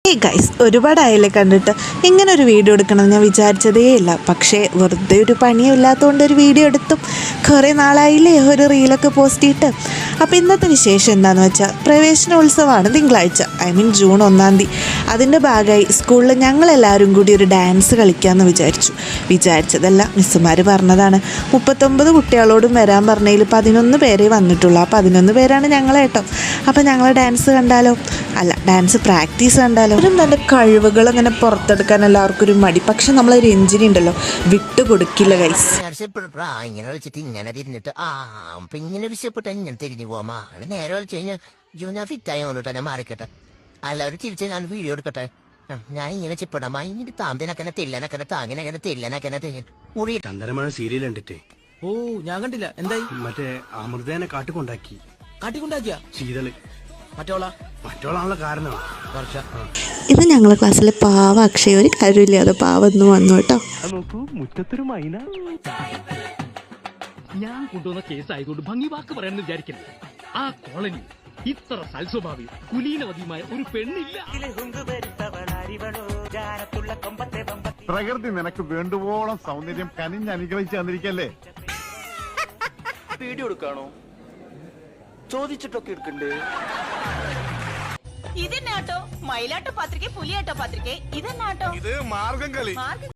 Hey guys, ഒരുപാടായാലേ കണ്ടിട്ട് ഇങ്ങനെ ഒരു വീഡിയോ എടുക്കണമെന്ന് ഞാൻ വിചാരിച്ചതേ ഇല്ല. പക്ഷേ വെറുതെ ഒരു പണിയും ഇല്ലാത്തതുകൊണ്ട് ഒരു വീഡിയോ എടുത്തു. കുറേ നാളായില്ലേ ഒരു റീലൊക്കെ പോസ്റ്റ് ചെയ്തിട്ട്. അപ്പോൾ ഇന്നത്തെ വിശേഷം എന്താണെന്ന് വെച്ചാൽ പ്രവേശനോത്സവമാണ് തിങ്കളാഴ്ച, ജൂൺ 1-ാം തീയതി. അതിൻ്റെ ഭാഗമായി സ്കൂളിൽ ഞങ്ങളെല്ലാവരും കൂടി ഒരു ഡാൻസ് കളിക്കാമെന്ന് വിചാരിച്ചതല്ല, മിസ്സുമാർ പറഞ്ഞതാണ്. 39 കുട്ടികളോടും വരാൻ പറഞ്ഞതിൽ 11 പേരേ വന്നിട്ടുള്ളൂ. ആ 11 പേരാണ് ഞങ്ങളേട്ടോ. അപ്പോൾ ഞങ്ങൾ ഡാൻസ് കണ്ടാലോ? അല്ല, ഡാൻസ് പ്രാക്ടീസ് കണ്ടാലോ? അവരും തൻ്റെ കഴിവുകൾ അങ്ങനെ പുറത്തെടുക്കാൻ എല്ലാവർക്കും ഒരു മടി. പക്ഷെ നമ്മളൊരു എഞ്ചിനി ഉണ്ടല്ലോ, വിട്ടുകൊടുക്കില്ല ഗൈസ്. ഇങ്ങനെ വിളിച്ചിട്ട് ഇങ്ങനെ തിരിഞ്ഞിട്ട് ഇങ്ങനെ വിശപ്പെട്ട് ഇങ്ങനെ തിരിഞ്ഞു പോവാ. നേരെ വിളിച്ചു കഴിഞ്ഞാൽ ഞാൻ ഫിറ്റായി കൊണ്ടിട്ട് ഞാൻ മാറിക്കട്ടെ. എല്ലാവരും തിരിച്ച് ഞാൻ വീഡിയോ എടുക്കട്ടെ. ഞാൻ ഇങ്ങനെ ചിപ്പിടാ ഇങ്ങനെ താന്തിനക്കനെ തില്ലനക്കനെ താങ്ങിനക്കനെ തില്ലനക്കനെ മുറി ചന്ദനമഴ സീരിയൽ കണ്ടിട്ടേ. ഓ, ഞാൻ കണ്ടില്ല. എന്തായി? മറ്റേ അമൃതേനെ കാട്ടിക്കൊണ്ടാക്കി. കാട്ടിക്കൊണ്ടാക്കിയ ശീതള് മറ്റോളാണുള്ള കാരണമാണ്. ഇത് ഞങ്ങളെ ക്ലാസ്സിലെ പാവ അക്ഷയ, ഒരു കാര്യമില്ലാതെ പാവൊന്നും വന്നു കേട്ടോ. നോക്കൂ, മുറ്റത്തൊരു മൈന. ഞാൻ കൊണ്ടുവന്ന കേസ് ആയതുകൊണ്ട് ഭംഗി വാക്ക് പറയാമെന്ന് വിചാരിക്കില്ല. ആ കോളനി ഇത്ര സൽസ്വഭാവി കുലീനവതിയുമായ ഒരു പെണ്ണില്ല. പ്രകൃതി നിനക്ക് വേണ്ടുവോളം സൗന്ദര്യം കനിഞ്ഞ് അനുഗ്രഹിച്ചു തന്നിരിക്കല്ലേ. വീഡിയോ എടുക്കാണോ? ചോദിച്ചിട്ടൊക്കെ എടുക്കണ്ടേ? ഇതെന്നാട്ടോ മയിലാട്ടോ പാത്രികെ പുലിയാട്ടോ പാത്രികെ? ഇതെന്നാട്ടോ? ഇത് മാർഗം കളി.